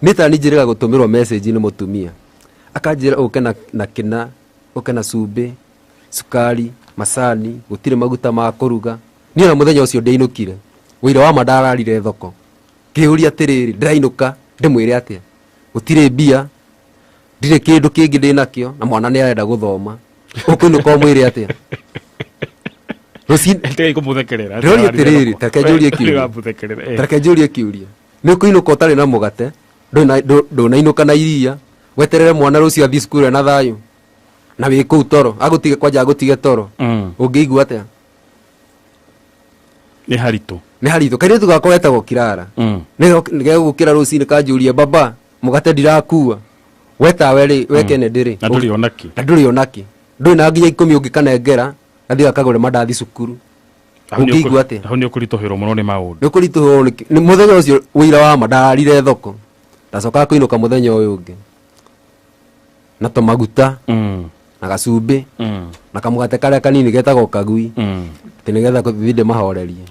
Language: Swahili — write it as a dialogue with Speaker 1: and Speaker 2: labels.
Speaker 1: nita nijirega gutumirwo message ni mutumia akanjira ukena na kina ukena sube sukari masani gutire maguta ma kuruga ni na muthenya ucio ndianukire wira wa ndararire thoko kiuria atiriri ndainuka ndimwire atia gutire bia ndire kindu kingi ndinakio na mwana ni arenda guthoma ukuinuka mwire atia Rosin
Speaker 2: tege kumuthekerera
Speaker 1: rori atiriri takejurie kiuria ni kuinuka utari na mugate ndona inuka na iria weterere mwana rucio athi skuru na thayu na wiku toro agutige kwanja agutige toro ungiigua atia
Speaker 2: ni harito
Speaker 1: kaire tu gakwa wetagwo kirara nige gukira rucini kanjurie baba mugate ndirakua weta weri wekene ndiri
Speaker 2: na nduri
Speaker 1: onaki nduri na nginya 10 ungikanengera athi akagore madathi cukuru ungiigua atia
Speaker 2: aho ni ukuritohero muno ni maundu
Speaker 1: ni ukuritohero ni muthenya ucio wira wa ndararire thoko ndacoka kuinuka muthenya uyu ungi na tomaguta na gasumbi na kamugate karia kanini getagwo kagui tinigetha kuthinde mahorerie